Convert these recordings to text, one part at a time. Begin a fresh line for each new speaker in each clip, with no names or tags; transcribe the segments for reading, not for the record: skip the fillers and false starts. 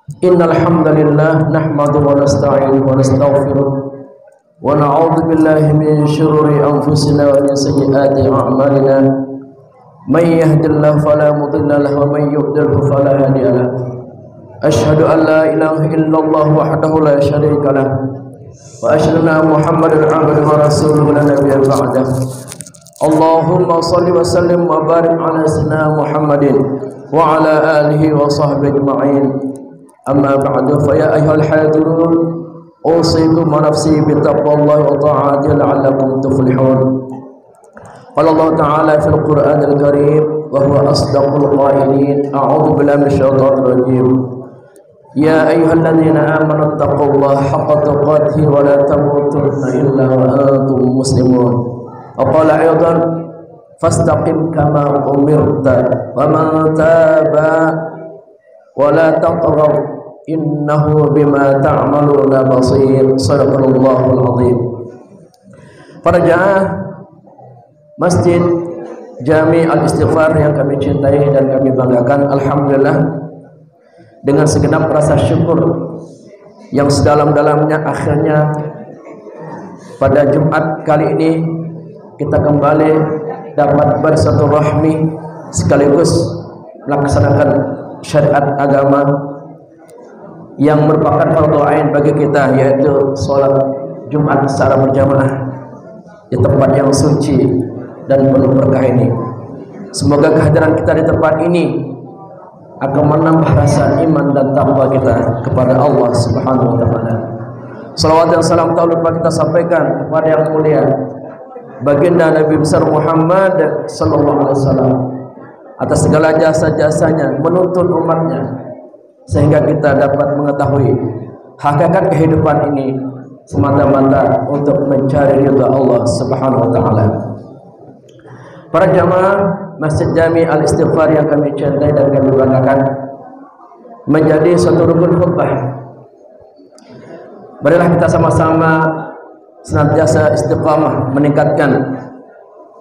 Innal hamdalillah nahmaduhu wa nasta'inuhu wa nastaghfiruh wa na'udzu billahi min shururi anfusina wa min sayyiati a'malina. May yahdihillahu fala mudilla lahu wa may yudlil fala hadiya lahu. Asyhadu an la ilaha illallah wahdahu la syarika lahu wa asyhadu anna Muhammadan abduhu wa rasuluhu la nabiyya ba'dahu. Allahumma shalli wa sallim wa barik ala sayyidina Muhammadin wa ala alihi wa sahbihi ajma'in. Amma ba'du, fa ya ayyuhal hadirun usikum wa nafsi bi taqwallahi wa ta'atihi la'allakum tuflihun. Qala Allah ta'ala fil Qur'anil Karim wa huwa asdaqul qailin. A'udzu billahi minasyaitonir rajim. Ya ayyuhalladzina amanu taqullaha haqqa tuqatih wa la tamutunna illa wa antum muslimun. Wa qala aidan fastaqim kama umirta wa man taba wa la taqrabu innahu bima ta'maluna basir. Shadaqallahul azim. Para jamaah Masjid Jami Al-Istighfar yang kami cintai dan kami banggakan, alhamdulillah dengan segenap rasa syukur yang sedalam-dalamnya, akhirnya pada Jumat kali ini kita kembali dapat bersilaturahmi sekaligus melaksanakan syariat agama yang merupakan fardu ain bagi kita, yaitu sholat Jumat secara berjamaah di tempat yang suci dan penuh berkah ini. Semoga kehadiran kita di tempat ini akan menambah rasa iman dan takwa kita kepada Allah Subhanahu wa taala. Salawat dan salam tak lupa kita sampaikan kepada yang mulia baginda Nabi besar Muhammad sallallahu alaihi wasallam atas segala jasa-jasanya menuntun umatnya sehingga kita dapat mengetahui hakikat kehidupan ini semata-mata untuk mencari ridha Allah Subhanahu wa taala. Para jamaah Masjid Jami Al-Istighfar yang kami cintai dan kami banggakan, menjadi suatu rukun khutbah. Marilah kita sama-sama senantiasa istiqamah meningkatkan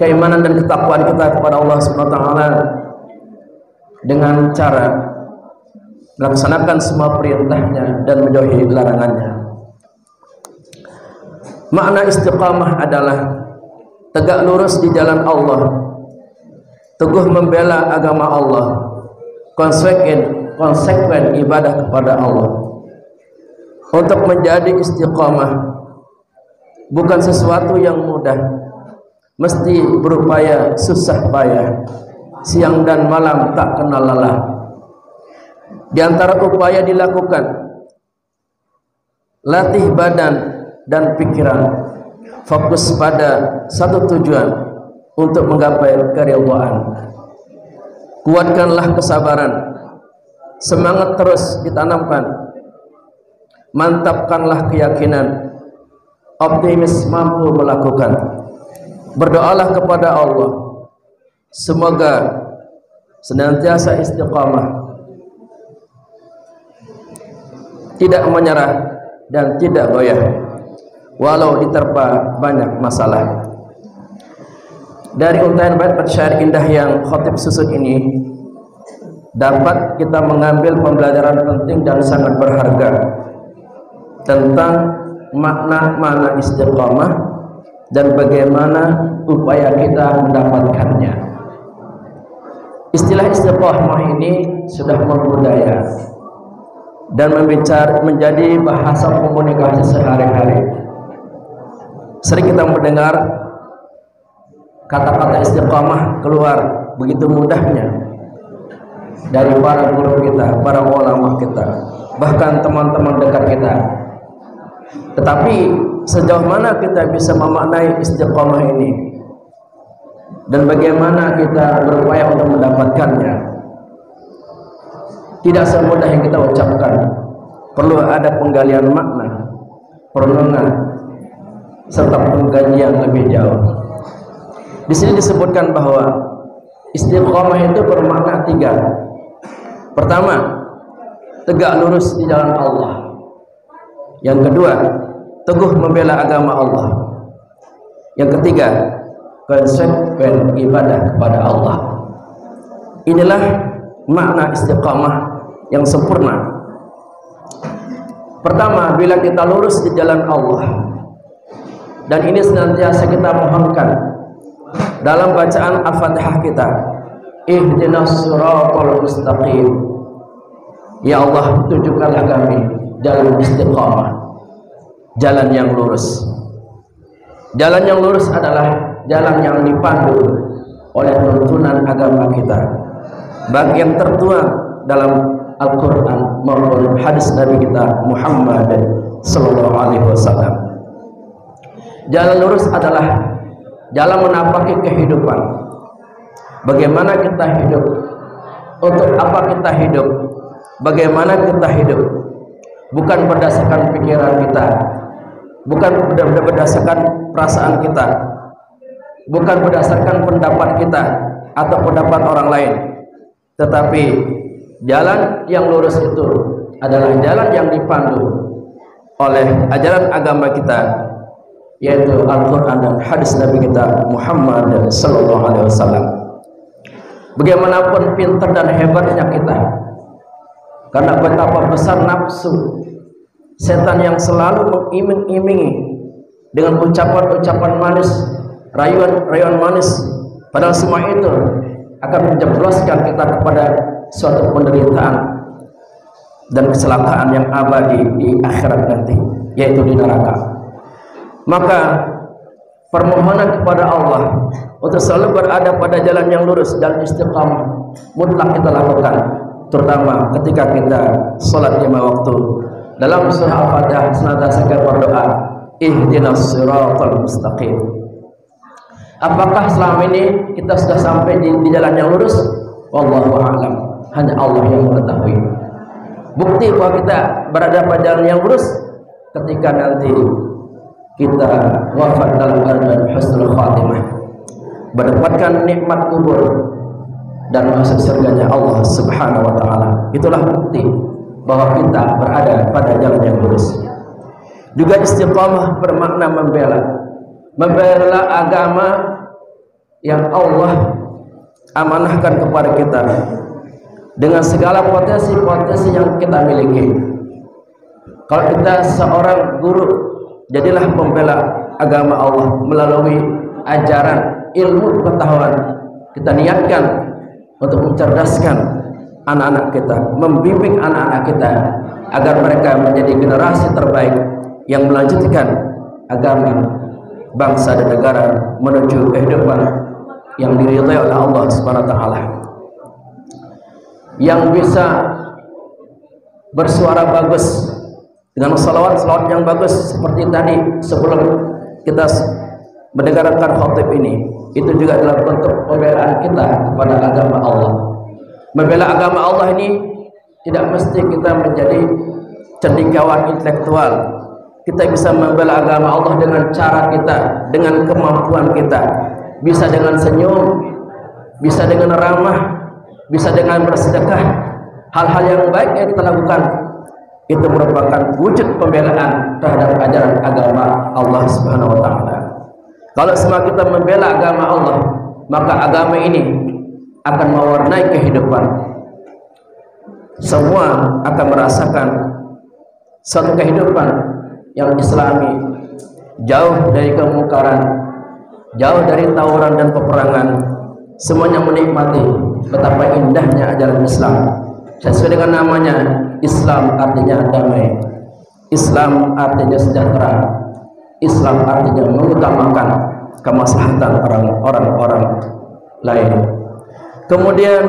keimanan dan ketakwaan kita kepada Allah Subhanahu wa taala dengan cara melaksanakan semua perintahnya dan menjauhi larangannya. Makna istiqamah adalah tegak lurus di jalan Allah, teguh membela agama Allah, konsekuen ibadah kepada Allah. Untuk menjadi istiqamah bukan sesuatu yang mudah, mesti berupaya susah payah, siang dan malam tak kenal lelah. Di antara upaya dilakukan, latih badan dan pikiran, fokus pada satu tujuan untuk menggapai keridhaan. Kuatkanlah kesabaran, semangat terus ditanamkan, mantapkanlah keyakinan, optimis mampu melakukan. Berdoalah kepada Allah semoga senantiasa istiqamah, tidak menyerah dan tidak goyah walau diterpa banyak masalah. Dari untayan bait syair indah yang khatib susun ini dapat kita mengambil pembelajaran penting dan sangat berharga tentang makna istiqamah dan bagaimana upaya kita mendapatkannya. Istilah istiqamah ini sudah membudaya dan menjadi bahasa komunikasi sehari-hari. Sering kita mendengar kata-kata istiqamah keluar begitu mudahnya dari para guru kita, para ulama kita, bahkan teman-teman dekat kita. Tetapi sejauh mana kita bisa memaknai istiqamah ini dan bagaimana kita berupaya untuk mendapatkannya? Tidak semudah yang kita ucapkan. Perlu ada penggalian makna, perenungan, serta pengkajian lebih jauh. Di sini disebutkan bahwa istiqamah itu bermakna 3. Pertama, tegak lurus di jalan Allah. Yang kedua, teguh membela agama Allah. Yang ketiga, konsekuen ibadah kepada Allah. Inilah makna istiqamah yang sempurna Pertama, bila kita lurus di jalan Allah, dan ini senantiasa kita mohonkan dalam bacaan Al-Fatihah kita, ihdinas siratal mustaqim, ya Allah tunjukkanlah kami jalan istiqamah, jalan yang lurus. Jalan yang lurus adalah jalan yang dipandu oleh tuntunan agama kita, baik yang tertuang dalam Al-Quran maupun hadis Nabi kita Muhammad sallallahu alaihi wasallam. Jalan lurus adalah jalan menapaki kehidupan. Bagaimana kita hidup, untuk apa kita hidup, bagaimana kita hidup, bukan berdasarkan pikiran kita, bukan berdasarkan perasaan kita, bukan berdasarkan pendapat kita atau pendapat orang lain, tetapi jalan yang lurus itu adalah jalan yang dipandu oleh ajaran agama kita, yaitu Al-Quran dan hadis Nabi kita Muhammad sallallahu alaihi wasallam. Bagaimanapun pintar dan hebatnya kita, karena betapa besar nafsu setan yang selalu mengiming-imingi dengan ucapan-ucapan manis, rayuan manis, padahal semua itu akan menjebloskan kita kepada suatu penderitaan dan kecelakaan yang abadi di akhirat nanti, yaitu di neraka. Maka permohonan kepada Allah untuk selalu berada pada jalan yang lurus dan istiqamah mutlak kita lakukan, terutama ketika kita sholat lima waktu. Dalam surah Al-Fatihah senantiasa kita berdoa, ihdinas siratal mustaqim. Apakah selama ini kita sudah sampai di jalan yang lurus? Wallahu a'lam, hanya Allah yang mengetahui. Bukti bahwa kita berada pada jalan yang lurus ketika nanti kita wafat dalam keadaan husnul khatimah, mendapatkan nikmat kubur dan masuk surganya Allah Subhanahu wa taala. Itulah bukti bahwa kita berada pada jalan yang lurus. Juga istiqamah bermakna membela agama yang Allah amanahkan kepada kita dengan segala potensi-potensi yang kita miliki. Kalau kita seorang guru, jadilah pembela agama Allah melalui ajaran ilmu pengetahuan. Kita niatkan untuk mencerdaskan anak-anak kita, membimbing anak-anak kita agar mereka menjadi generasi terbaik yang melanjutkan agama bangsa dan negara menuju kehidupan yang diridhai oleh Allah Subhanahu wa taala. Yang bisa bersuara bagus dengan salawat-salawat yang bagus seperti tadi sebelum kita mendengarkan khutbah ini, itu juga adalah bentuk pembelaan kita kepada agama Allah. Membela agama Allah ini tidak mesti kita menjadi cendekiawan intelektual. Kita bisa membela agama Allah dengan cara kita, dengan kemampuan kita. Bisa dengan senyum, bisa dengan ramah, bisa dengan bersedekah. Hal-hal yang baik yang kita lakukan itu merupakan wujud pembelaan terhadap ajaran agama Allah Subhanahu wa taala. Kalau semua kita membela agama Allah, maka agama ini akan mewarnai kehidupan. Semua akan merasakan satu kehidupan yang islami, jauh dari kemungkaran, jauh dari tawuran dan peperangan. Semuanya menikmati betapa indahnya ajaran Islam. Sesuai dengan namanya, Islam artinya damai, Islam artinya sejahtera, Islam artinya mengutamakan kemaslahatan orang-orang lain. Kemudian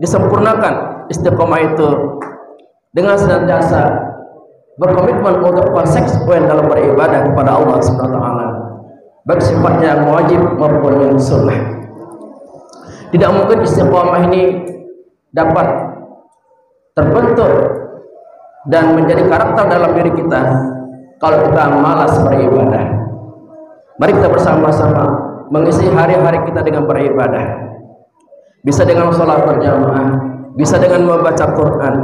disempurnakan istiqomah itu dengan senantiasa berkomitmen untuk konsekuen dalam beribadah kepada Allah Subhanahu wa taala, baik sifatnya yang wajib maupun yang sunnah. Tidak mungkin istiqomah ini dapat terbentuk dan menjadi karakter dalam diri kita kalau kita malas beribadah. Mari kita bersama-sama mengisi hari-hari kita dengan beribadah. Bisa dengan sholat berjamaah, bisa dengan membaca Quran,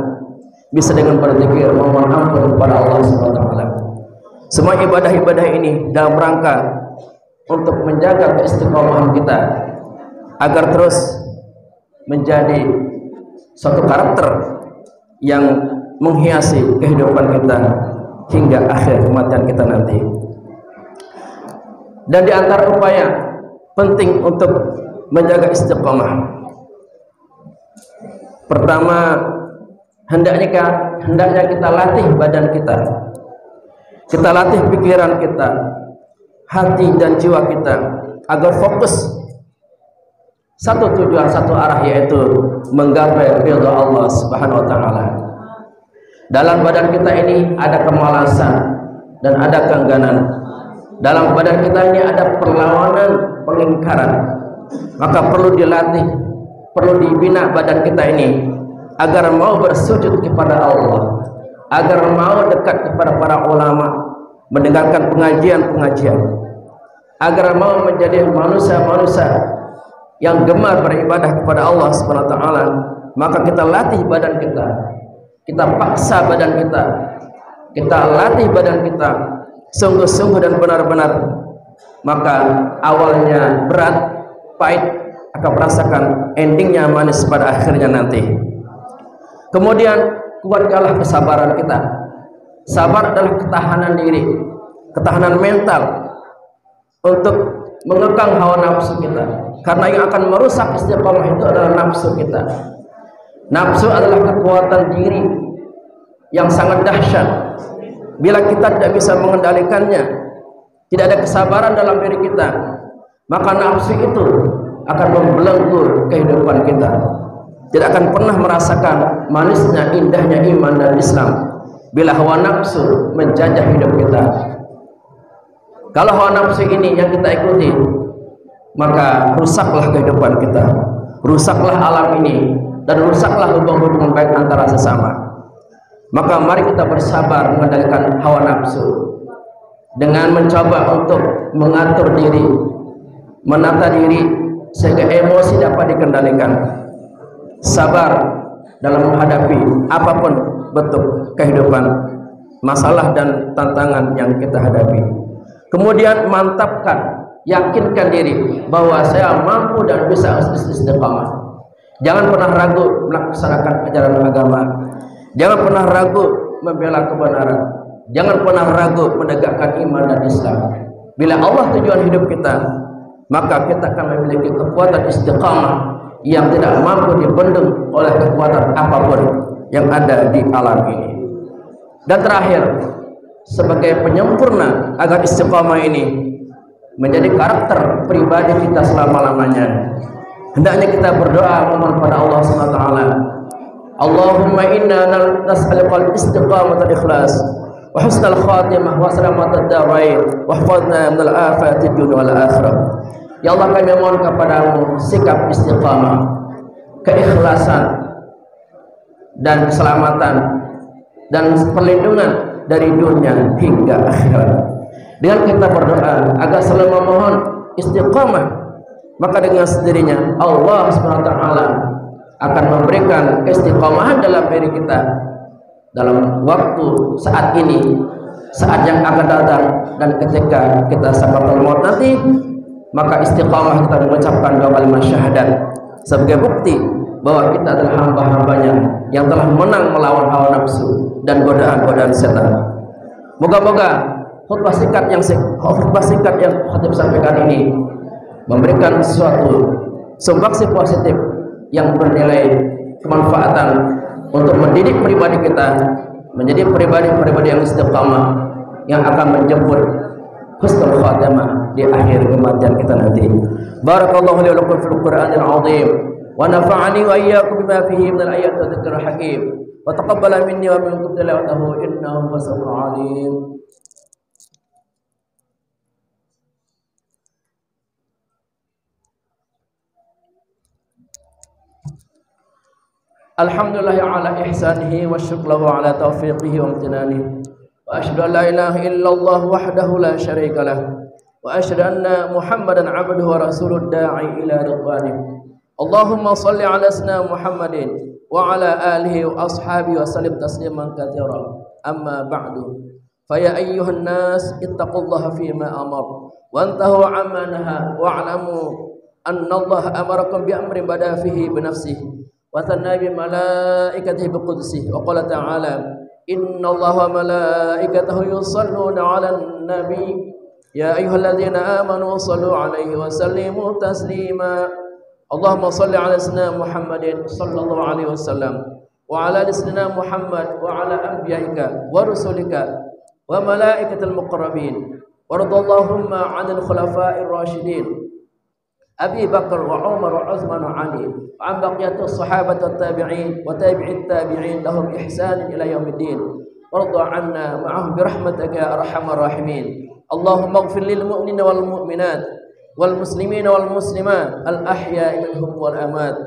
bisa dengan berzikir memohon ampun kepada Allah Subhanahu wa taala. Semua ibadah-ibadah ini dalam rangka untuk menjaga keistiqomahan kita agar terus menjadi suatu karakter yang menghiasi kehidupan kita hingga akhir kematian kita nanti. Dan di antara upaya penting untuk menjaga istiqamah, pertama, hendaknya kita latih badan kita. Kita latih pikiran kita, hati dan jiwa kita agar fokus satu tujuan, satu arah, yaitu menggapai ridha Allah Subhanahu wa taala. Dalam badan kita ini ada kemalasan dan ada keengganan. Dalam badan kita ini ada perlawanan, pengingkaran. Maka perlu dilatih, perlu dibina badan kita ini agar mau bersujud kepada Allah, agar mau dekat kepada para ulama, mendengarkan pengajian-pengajian, agar mau menjadi manusia-manusia yang gemar beribadah kepada Allah Subhanahu wa taala. Maka kita latih badan kita, kita paksa badan kita, kita latih badan kita sungguh-sungguh dan benar-benar. Maka awalnya berat, pahit, akan merasakan endingnya manis pada akhirnya nanti. Kemudian kuatkanlah kesabaran kita. Sabar adalah ketahanan diri, ketahanan mental untuk mengekang hawa nafsu kita. Karena yang akan merusak istiqamah itu adalah nafsu kita. Nafsu adalah kekuatan diri yang sangat dahsyat. Bila kita tidak bisa mengendalikannya, tidak ada kesabaran dalam diri kita, maka nafsu itu akan membelenggu kehidupan kita. Tidak akan pernah merasakan manisnya, indahnya iman dan Islam bila hawa nafsu menjajah hidup kita. Kalau hawa nafsu ini yang kita ikuti, maka rusaklah kehidupan kita, rusaklah alam ini, dan rusaklah hubungan baik antara sesama. Maka mari kita bersabar mengendalikan hawa nafsu dengan mencoba untuk mengatur diri, menata diri sehingga emosi dapat dikendalikan. Sabar dalam menghadapi apapun bentuk kehidupan, masalah dan tantangan yang kita hadapi. Kemudian mantapkan, yakinkan diri bahwa saya mampu dan bisa istiqamah. Jangan pernah ragu melaksanakan ajaran agama. Jangan pernah ragu membela kebenaran. Jangan pernah ragu menegakkan iman dan Islam. Bila Allah tujuan hidup kita, maka kita akan memiliki kekuatan istiqamah yang tidak mampu dibendung oleh kekuatan apapun yang ada di alam ini. Dan terakhir, sebagai penyempurna agar istiqamah ini menjadi karakter pribadi kita selama-lamanya, hendaknya kita berdoa memohon pada Allah SWT. Allahumma inna nas'aluka al-istiqamata al-ikhlas wa husnal khatimah wa salamatad darain wa hfadhna minal afati dunya wal akhirah. Ya Allah, kami mohon kepadamu sikap istiqamah, keikhlasan dan keselamatan dan perlindungan dari dunia hingga akhirat. Dengan kita berdoa agar selalu memohon istiqamah, maka dengan sendirinya Allah SWT akan memberikan keistiqamahan dalam diri kita dalam waktu saat ini, saat yang akan datang, dan ketika kita sakaratul maut nanti. Maka istiqamah kita mengucapkan dua kalimat syahadat sebagai bukti bahwa kita adalah hamba-hambanya yang telah menang melawan hawa nafsu dan godaan-godaan setan. Moga-moga khutbah singkat yang khatib sampaikan ini memberikan suatu sumbangsi positif yang bernilai kemanfaatan untuk mendidik pribadi kita menjadi pribadi-pribadi yang istiqamah, yang akan menjemput husnul khatimah di akhir kematian kita nanti. Barakallahu li wa lakum fil Qur'anil 'azim wa nafa'ani wa iyyakum bima fihi minal ayati wa dzikril hakim wa taqabbala minni wa minkum tilawatahu innahu was-sami'ul 'alim. Alhamdulillah ala ihsanihi wa syukruhu ala taufiqihi wa amtinanihi. Wa asyhadu an la ilaha illallah wahdahu la syarika lah. Wa asyhadu anna Muhammadan 'abduhu wa rasuluhu da'i ila ridwanih. Allahumma shalli 'ala sayyidina Muhammadin wa 'ala alihi wa ashabihi wa sallim tasliman katsira. Amma ba'du. Fa ya ayyuhan nas ittaqullaha fi ma amar wa antahu 'amma naha wa'lamu anna Allah amarakum bi amrin bada fihi bi nafsihi wa tanna bi malaikatihi bi qudsihi wa qala ta'ala Innallaha wa malaikatahu yusholluna 'alan nabi ya ayyuhalladzina amanu shallu 'alaihi wa sallimu taslima. Allahumma shalli 'ala sayyidina Muhammadin sallallahu alaihi wasallam wa 'ala ali sayyidina Muhammad wa 'ala anbiya'ika wa rusulika wa malaikatil muqarrabin. Waradallahumma 'anil khulafa'ir rasyidin Abi Bakar wa Umar wa Uthman wa Ali wa an baqiyatus sahabat wat tabi'in wa tabi'it tabi'in lahum ihsan ila yaumiddin. Warda 'anna ma'ahum bi rahmatika ya arhamar rahimin. Allahumma ighfir lil mu'minina wal mu'minat wal muslimina wal muslimat al ahya'i minhum wal amwat.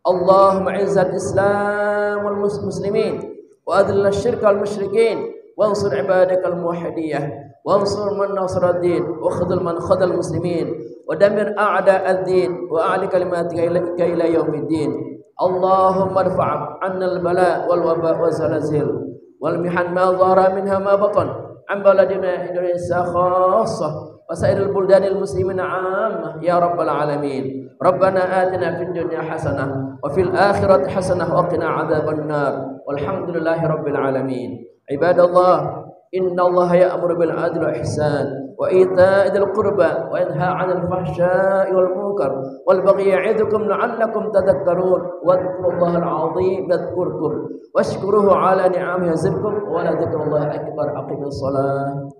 Allahumma 'izzal islam wal muslimin wa adhil asy-syirka wal musyrikin wansur ibadakal muwahhidiyah wansur man nasara ad-din wa khudhul man khadhal muslimin wa damir a'da ad-din wa a'li kalimatika ila yaumiddin. Allahumma irfa' 'anna al-bala wal waba wa zalazil wal mihan ma dhahara minha ma batan an baladina Indonesia khassah wa sa'iril buldanil muslimina 'ammah ya rabbal alamin. Rabbana atina fid dunya hasanah wa fil akhirati hasanah wa qina 'adzaban nar. Walhamdulillahi rabbil alamin. Ibadallah, innallaha ya'muru bil 'adli wal ihsan wa ita'i dzil qurba wa yanha 'anil fahsya'i wal munkar wal baghi ya'idukum la'allakum tadhakkarun. Wadhkurullahal 'azim yadhkurkum washkuruhu 'ala ni'amihi yazidkum wa la dzikrullahi akbar. Aqimus shalah.